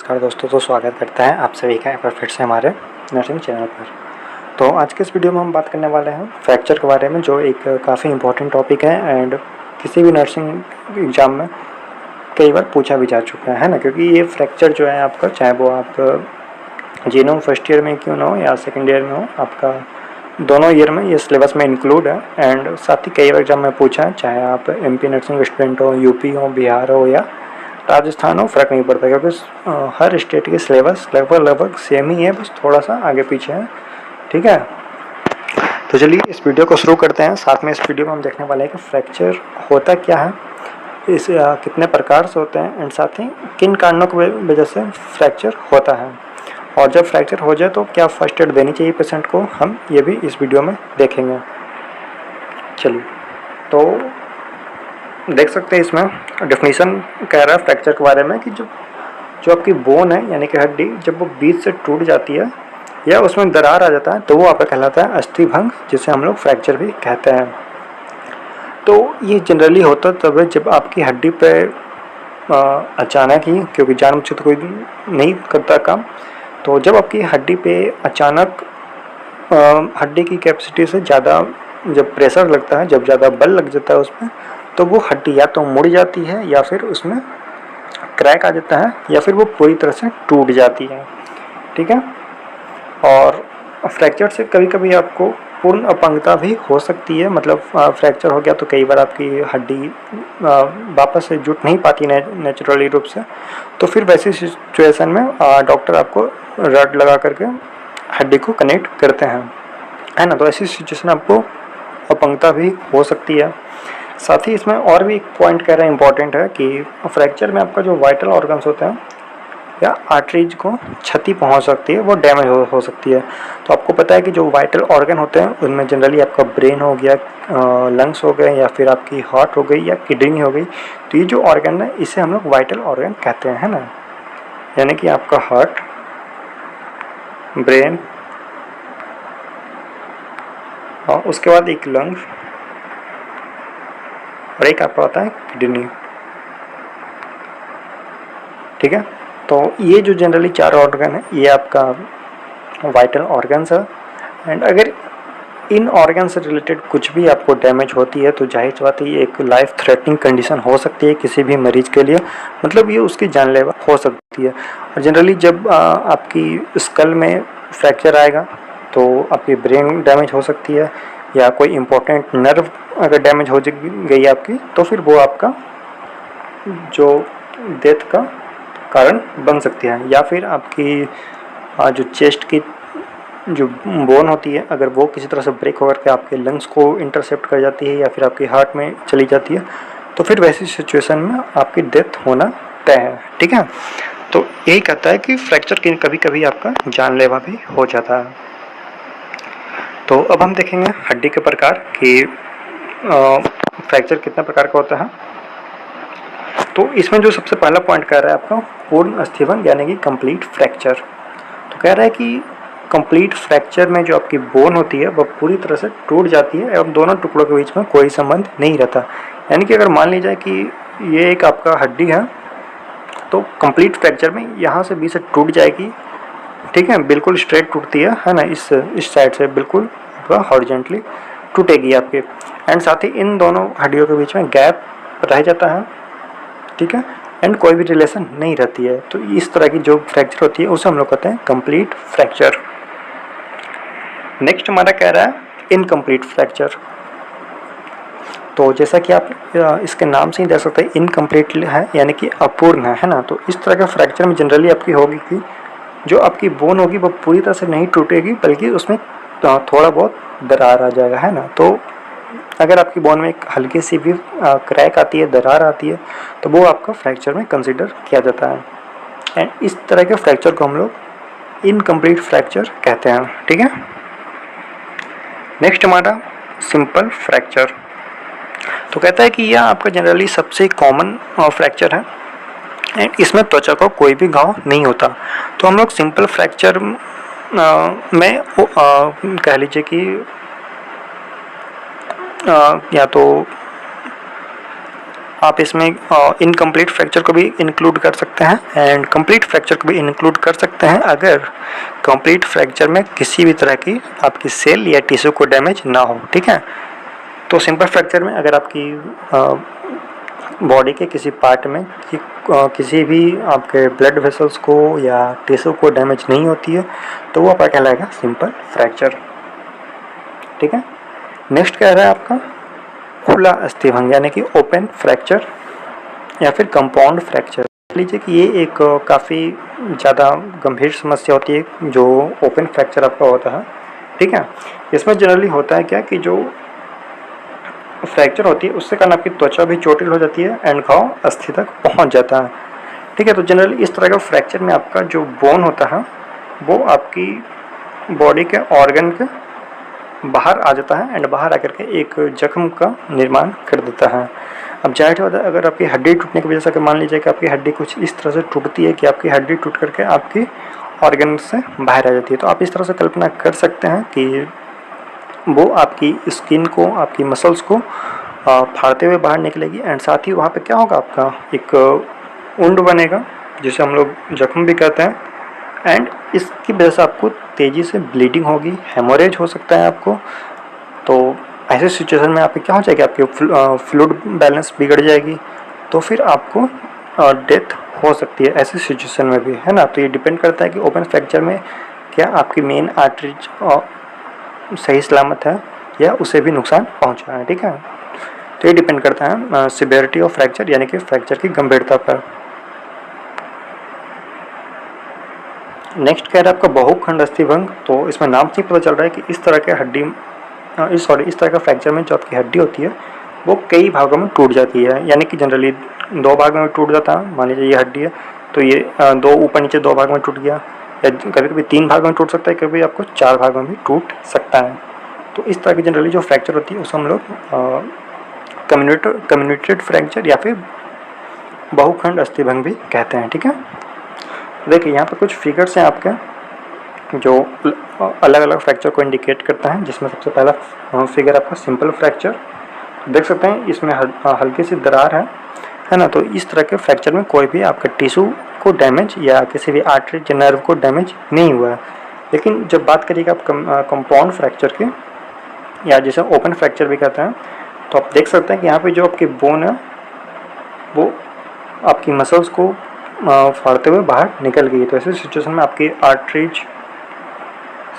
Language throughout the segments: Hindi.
नमस्कार दोस्तों, तो स्वागत करता है आप सभी का एक बार फिर से हमारे नर्सिंग चैनल पर। तो आज के इस वीडियो में हम बात करने वाले हैं फ्रैक्चर के बारे में, जो एक काफ़ी इम्पोर्टेंट टॉपिक है एंड किसी भी नर्सिंग एग्ज़ाम में कई बार पूछा भी जा चुका है ना। क्योंकि ये फ्रैक्चर जो है आपका, चाहे वो आप जीनोम फर्स्ट ईयर में क्यों ना हो या सेकेंड ईयर में हो, आपका दोनों ईयर में ये सिलेबस में इंक्लूड है। एंड साथ ही कई बार एग्जाम में पूछा है, चाहे आप MP नर्सिंग स्टूडेंट हो, UP हो, बिहार हो या राजस्थान हो, फ़र्क नहीं पड़ता, क्योंकि हर स्टेट की सिलेबस लगभग सेम ही है, बस थोड़ा सा आगे पीछे है। ठीक है, तो चलिए इस वीडियो को शुरू करते हैं। साथ में इस वीडियो में हम देखने वाले हैं कि फ्रैक्चर होता क्या है, इस कितने प्रकार से होते हैं, एंड साथ ही किन कारणों की वजह से फ्रैक्चर होता है, और जब फ्रैक्चर हो जाए तो क्या फर्स्ट एड देनी चाहिए पेशेंट को, हम ये भी इस वीडियो में देखेंगे। चलिए, तो देख सकते हैं इसमें डेफिनेशन कह रहा है फ्रैक्चर के बारे में कि जो आपकी बोन है यानी कि हड्डी, जब वो बीच से टूट जाती है या उसमें दरार आ जाता है तो वो आपका कहलाता है अस्थिभंग, जिसे हम लोग फ्रैक्चर भी कहते हैं। तो ये जनरली होता तब है जब आपकी हड्डी पे अचानक ही, क्योंकि जानबूझ तो कोई नहीं करता काम, तो जब आपकी हड्डी पे अचानक हड्डी की कैपेसिटी से ज़्यादा जब प्रेशर लगता है, जब ज़्यादा बल लग जाता है उसमें, तो वो हड्डी या तो मुड़ जाती है या फिर उसमें क्रैक आ जाता है या फिर वो पूरी तरह से टूट जाती है। ठीक है, और फ्रैक्चर से कभी कभी आपको पूर्ण अपंगता भी हो सकती है। मतलब फ्रैक्चर हो गया तो कई बार आपकी हड्डी वापस से जुट नहीं पाती नेचुरली रूप से, तो फिर वैसी सिचुएशन में डॉक्टर आपको रड लगा करके हड्डी को कनेक्ट करते हैं, है ना। तो ऐसी सिचुएशन आपको अपंगता भी हो सकती है। साथ ही इसमें और भी एक पॉइंट कह रहे हैं इम्पॉर्टेंट है कि फ्रैक्चर में आपका जो वाइटल ऑर्गन्स होते हैं या आर्टरीज को क्षति पहुंच सकती है, वो डैमेज हो सकती है। तो आपको पता है कि जो वाइटल ऑर्गन होते हैं उनमें जनरली आपका ब्रेन हो गया, लंग्स हो गए, या फिर आपकी हार्ट हो गई या किडनी हो गई। तो ये जो ऑर्गन है इसे हम लोग वाइटल ऑर्गन कहते हैं, है ना। यानी कि आपका हार्ट, ब्रेन, और उसके बाद एक लंग्स और एक आपका होता है किडनी। ठीक है, तो ये जो जनरली 4 ऑर्गन है ये आपका वाइटल ऑर्गन्स है। एंड अगर इन ऑर्गन से रिलेटेड कुछ भी आपको डैमेज होती है तो जाहिर सी बात है ये एक लाइफ थ्रेटनिंग कंडीशन हो सकती है किसी भी मरीज के लिए। मतलब ये उसकी जानलेवा हो सकती है। और जनरली जब आपकी स्कल में फ्रैक्चर आएगा तो आपकी ब्रेन डैमेज हो सकती है, या कोई इम्पोर्टेंट नर्व अगर डैमेज हो गई आपकी तो फिर वो आपका जो डेथ का कारण बन सकती है। या फिर आपकी जो चेस्ट की जो बोन होती है अगर वो किसी तरह से ब्रेक होकर के आपके लंग्स को इंटरसेप्ट कर जाती है या फिर आपकी हार्ट में चली जाती है, तो फिर वैसी सिचुएशन में आपकी डेथ होना तय है। ठीक है, तो यही कहता है कि फ्रैक्चर कभी कभी आपका जानलेवा भी हो जाता है। तो अब हम देखेंगे हड्डी के प्रकार कि फ्रैक्चर कितने प्रकार का होता है। तो इसमें जो सबसे पहला पॉइंट कह रहा है आपका पूर्ण अस्थिभंग यानी कि कंप्लीट फ्रैक्चर। तो कह रहा है कि कंप्लीट फ्रैक्चर में जो आपकी बोन होती है वह पूरी तरह से टूट जाती है एवं दोनों टुकड़ों के बीच में कोई संबंध नहीं रहता। यानी कि अगर मान लीजिए कि ये एक आपका हड्डी है तो कंप्लीट फ्रैक्चर में यहाँ से बीच से टूट जाएगी। ठीक है, बिल्कुल स्ट्रेट टूटती है ना, इस साइड से बिल्कुल हॉरिजॉन्टली टूटेगी आपके। एंड साथ ही इन दोनों हड्डियों के बीच में गैप रह जाता है। ठीक है, एंड कोई भी रिलेशन नहीं रहती है। तो इस तरह की जो फ्रैक्चर होती है उसे हम लोग कहते हैं कंप्लीट फ्रैक्चर। नेक्स्ट हमारा कह रहा है इनकम्प्लीट फ्रैक्चर। तो जैसा कि आप इसके नाम से ही देख सकते हैं, इनकम्प्लीट है यानी कि अपूर्ण है ना। तो इस तरह के फ्रैक्चर में जनरली आपकी होगी कि जो आपकी बोन होगी वो पूरी तरह से नहीं टूटेगी, बल्कि उसमें थोड़ा बहुत दरार आ जाएगा, है ना। तो अगर आपकी बोन में एक हल्की सी भी क्रैक आती है, दरार आती है, तो वो आपका फ्रैक्चर में कंसिडर किया जाता है। एंड इस तरह के फ्रैक्चर को हम लोग इनकम्प्लीट फ्रैक्चर कहते हैं। ठीक है, नेक्स्ट हमारा सिंपल फ्रैक्चर। तो कहता है कि यह आपका जनरली सबसे कॉमन फ्रैक्चर है एंड इसमें त्वचा को कोई भी घाव नहीं होता। तो हम लोग सिंपल फ्रैक्चर में कह लीजिए कि या तो आप इसमें इनकम्प्लीट फ्रैक्चर को भी इंक्लूड कर सकते हैं एंड कंप्लीट फ्रैक्चर को भी इंक्लूड कर सकते हैं अगर कंप्लीट फ्रैक्चर में किसी भी तरह की आपकी सेल या टिश्यू को डैमेज ना हो, ठीक है। तो सिंपल फ्रैक्चर में अगर आपकी बॉडी के किसी पार्ट में किसी भी आपके ब्लड वेसल्स को या टिश्यू को डैमेज नहीं होती है तो वो आपका कहलाएगा सिंपल फ्रैक्चर, ठीक है। नेक्स्ट कह रहा है आपका खुला अस्थिभंग यानी कि ओपन फ्रैक्चर या फिर कंपाउंड फ्रैक्चर। लीजिए कि ये एक काफ़ी ज़्यादा गंभीर समस्या होती है जो ओपन फ्रैक्चर आपका होता है, ठीक है। इसमें जनरली होता है क्या कि जो फ्रैक्चर होती है उससे कारण आपकी त्वचा भी चोटिल हो जाती है एंड घाव अस्थि तक पहुंच जाता है, ठीक है। तो जनरली इस तरह का फ्रैक्चर में आपका जो बोन होता है वो आपकी बॉडी के ऑर्गन के बाहर आ जाता है एंड बाहर आकर के एक जख्म का निर्माण कर देता है। अब जाहिर होता है अगर आपकी हड्डी टूटने की वजह से मान लीजिए कि आपकी हड्डी कुछ इस तरह से टूटती है कि आपकी हड्डी टूट करके आपकी ऑर्गन से बाहर आ जाती है, तो आप इस तरह से कल्पना कर सकते हैं कि वो आपकी स्किन को, आपकी मसल्स को फाड़ते हुए बाहर निकलेगी एंड साथ ही वहाँ पे क्या होगा, आपका एक वुंड बनेगा जिसे हम लोग जख्म भी कहते हैं एंड इसकी वजह से आपको तेज़ी से ब्लीडिंग होगी, हेमोरेज हो सकता है आपको। तो ऐसे सिचुएशन में आपकी क्या हो जाएगी, आपकी फ्लूइड बैलेंस बिगड़ जाएगी, तो फिर आपको डेथ हो सकती है ऐसी सिचुएशन में भी, है ना। तो ये डिपेंड करता है कि ओपन फ्रैक्चर में क्या आपकी मेन आर्टरीज सही सलामत है या उसे भी नुकसान पहुंचा है, ठीक है। तो ये डिपेंड करता है सिवियरिटी ऑफ फ्रैक्चर यानी कि फ्रैक्चर की गंभीरता पर। नेक्स्ट कह रहा है आपका बहुखंड अस्थिभंग। तो इसमें नाम से ही पता चल रहा है कि इस तरह के इस तरह का फ्रैक्चर में जो आपकी हड्डी होती है वो कई भागों में टूट जाती है, यानी कि जनरली 2 भागों में टूट जाता है। मान लीजिए ये हड्डी है तो ये 2 ऊपर नीचे 2 भागों में टूट गया, या कभी कभी 3 भागों में टूट सकता है, कभी आपको 4 भागों में भी टूट सकता है। तो इस तरह की जनरली जो फ्रैक्चर होती है उसे हम लोग कम्युनिटेड फ्रैक्चर या फिर बहुखंड अस्थिभंग भी कहते हैं, ठीक है। देखिए यहाँ पर कुछ फिगर्स हैं आपके जो अलग अलग फ्रैक्चर को इंडिकेट करता है, जिसमें सबसे पहला फिगर आपका सिंपल फ्रैक्चर देख सकते हैं। इसमें हल्की सी दरार है ना। तो इस तरह के फ्रैक्चर में कोई भी आपका टिश्यू को डैमेज या किसी भी आर्टरी या नर्व को डैमेज नहीं हुआ है। लेकिन जब बात करिएगा आप कंपाउंड फ्रैक्चर की या जिसे ओपन फ्रैक्चर भी कहते हैं, तो आप देख सकते हैं कि यहाँ पे जो आपकी बोन है वो आपकी मसल्स को फाड़ते हुए बाहर निकल गई। तो ऐसे सिचुएशन में आपकी आर्टरीज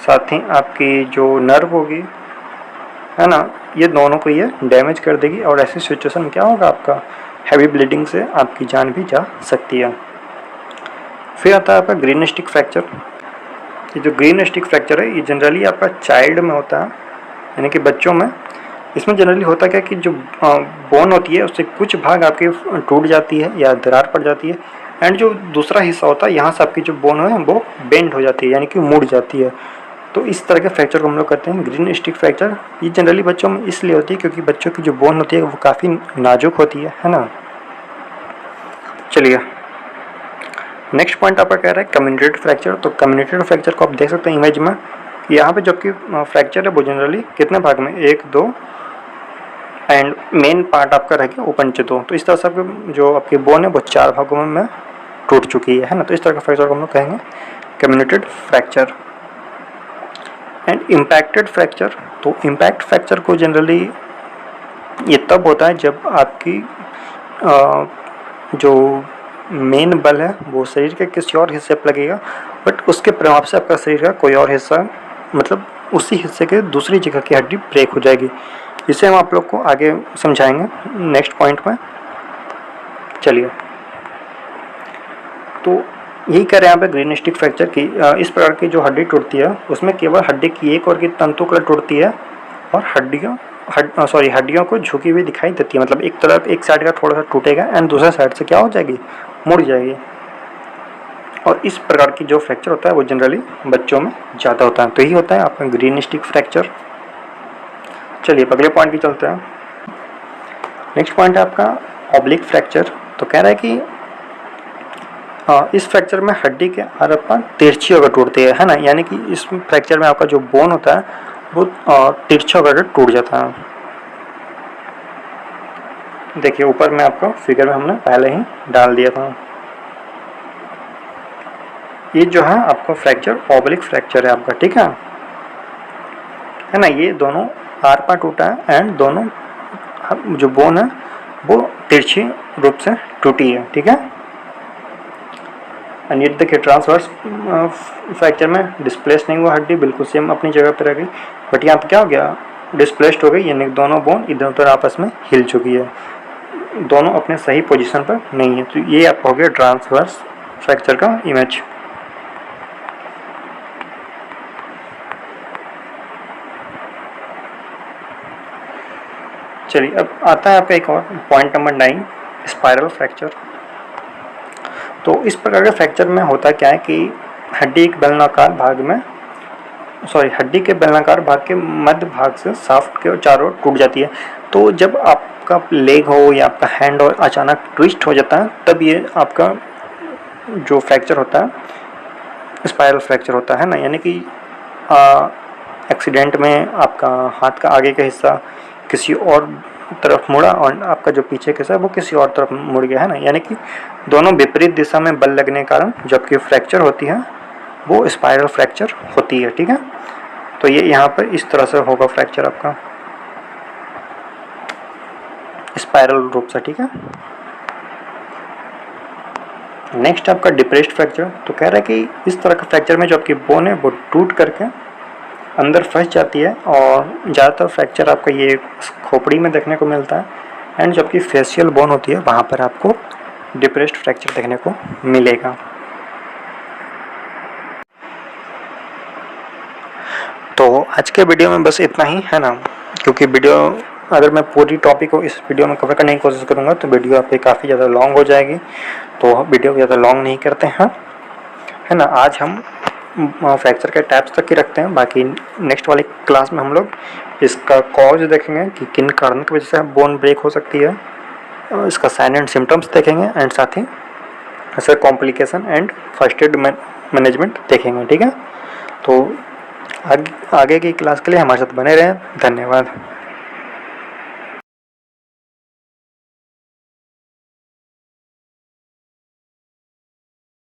साथ ही आपकी जो नर्व होगी, है ना, ये दोनों को ये डैमेज कर देगी और ऐसी सिचुएशन में क्या होगा, आपका हैवी ब्लीडिंग से आपकी जान भी जा सकती है। फिर आता है आपका ग्रीन स्टिक फ्रैक्चर। ये जो ग्रीन स्टिक फ्रैक्चर है ये जनरली आपका चाइल्ड में होता है, यानी कि बच्चों में। इसमें जनरली होता क्या कि जो बोन होती है उससे कुछ भाग आपके टूट जाती है या दरार पड़ जाती है एंड जो दूसरा हिस्सा होता है यहाँ से आपकी जो बोन है वो बेंड हो जाती है, यानी कि मुड़ जाती है। तो इस तरह के फ्रैक्चर को हम लोग कहते हैं ग्रीन स्टिक फ्रैक्चर। ये जनरली बच्चों में इसलिए होती है क्योंकि बच्चों की जो बोन होती है वो काफ़ी नाजुक होती है ना। चलिए नेक्स्ट पॉइंट आपका कह रहा है कम्युनिटेड फ्रैक्चर। तो कम्युनिटेड फ्रैक्चर को आप देख सकते हैं इमेज में, यहाँ पे जबकि फ्रैक्चर है वो जनरली कितने भाग में, 1 2 एंड मेन पार्ट आपका रह गया ऊपर नीचे 2। तो इस तरह से आपके जो आपकी बोन है वो 4 भागों में टूट चुकी है ना। तो इस तरह का फ्रैक्चर को हम लोग कहेंगे कम्युनिटेड फ्रैक्चर। And impacted fracture. तो इम्पैक्ट फ्रैक्चर को जनरली ये तब होता है जब आपकी जो मेन बल है वो शरीर के किसी और हिस्से पर लगेगा, बट उसके प्रभाव से आपका शरीर का कोई और हिस्सा, मतलब उसी हिस्से के दूसरी जगह की हड्डी ब्रेक हो जाएगी। इसे हम आप लोग को आगे समझाएंगे नेक्स्ट पॉइंट में। चलिए, तो यही कह रहे हैं यहाँ पे ग्रीन स्टिक फ्रैक्चर की इस प्रकार की जो हड्डी टूटती है उसमें केवल हड्डी की एक और की तंतुकला टूटती है और हड्डियों को झुकी हुई दिखाई देती है। मतलब एक तरफ एक साइड का थोड़ा सा टूटेगा एंड दूसरे साइड से क्या हो जाएगी, मुड़ जाएगी। और इस प्रकार की जो फ्रैक्चर होता है वो जनरली बच्चों में ज़्यादा होता है। तो यही होता है आपका ग्रीन स्टिक फ्रैक्चर। चलिए अगले पॉइंट की चलते हैं। नेक्स्ट पॉइंट है आपका ऑब्लिक फ्रैक्चर। तो कह रहा है कि इस फ्रैक्चर में हड्डी के आर पार तिरछी होकर टूटती है ना। यानी कि इस फ्रैक्चर में आपका जो बोन होता है वो तिरछा होकर टूट जाता है। देखिए ऊपर में आपको फिगर में हमने पहले ही डाल दिया था। ये जो है आपका फ्रैक्चर ऑब्लिक फ्रैक्चर है आपका, ठीक है ना। ये दोनों आर पार टूटा है एंड दोनों जो बोन है वो तिरछी रूप से टूटी है, ठीक है। एंड ये देखिए ट्रांसवर्स फ्रैक्चर में डिस्प्लेस नहीं हुआ, हड्डी बिल्कुल सेम अपनी जगह पर रह गई, बट यहाँ पे क्या हो गया, डिस्प्लेस्ड हो गई, यानी दोनों बोन इधर उधर आपस में हिल चुकी है, दोनों अपने सही पोजीशन पर नहीं है। तो ये आपका हो गया ट्रांसवर्स फ्रैक्चर का इमेज। चलिए अब आता है आपका एक और पॉइंट नंबर 9, स्पाइरल फ्रैक्चर। तो इस प्रकार के फ्रैक्चर में होता क्या है कि हड्डी के बेलनाकार भाग के मध्य भाग से शाफ्ट के चारों ओर टूट जाती है। तो जब आपका लेग हो या आपका हैंड हो अचानक ट्विस्ट हो जाता है, तब ये आपका जो फ्रैक्चर होता है स्पाइरल फ्रैक्चर होता है ना। यानी कि एक्सीडेंट में आपका हाथ का आगे का हिस्सा किसी और तरफ मुड़ा और आपका जो पीछे का हिस्सा है वो किसी और तरफ मुड़ गया है ना, यानी कि दोनों विपरीत दिशा में बल लगने के कारण जबकि फ्रैक्चर होती है वो स्पाइरल फ्रैक्चर होती है, ठीक है। तो ये यहाँ पर इस तरह से होगा फ्रैक्चर आपका स्पाइरल रूप से, ठीक है। नेक्स्ट आपका डिप्रेस्ड फ्रैक्चर। तो कह रहा है कि इस तरह का फ्रैक्चर में जो आपकी बोन है वो टूट करके अंदर फंस जाती है और ज़्यादातर फ्रैक्चर आपका ये खोपड़ी में देखने को मिलता है एंड जबकि फेशियल बोन होती है वहाँ पर आपको डिप्रेस्ड फ्रैक्चर देखने को मिलेगा। तो आज के वीडियो में बस इतना ही है ना, क्योंकि वीडियो अगर मैं पूरी टॉपिक को इस वीडियो में कवर करने की कोशिश करूँगा तो वीडियो आपकी काफ़ी ज़्यादा लॉन्ग हो जाएगी, तो वीडियो को ज़्यादा लॉन्ग नहीं करते हैं, है ना। आज हम फ्रैक्चर के टाइप्स तक ही रखते हैं, बाकी नेक्स्ट वाली क्लास में हम लोग इसका कॉज देखेंगे कि किन कारण की वजह से बोन ब्रेक हो सकती है, इसका साइन एंड सिम्टम्स देखेंगे एंड साथ ही ऐसे complication and first aid management देखेंगे, ठीक है। तो आगे की क्लास के लिए हमारे साथ बने रहें। धन्यवाद।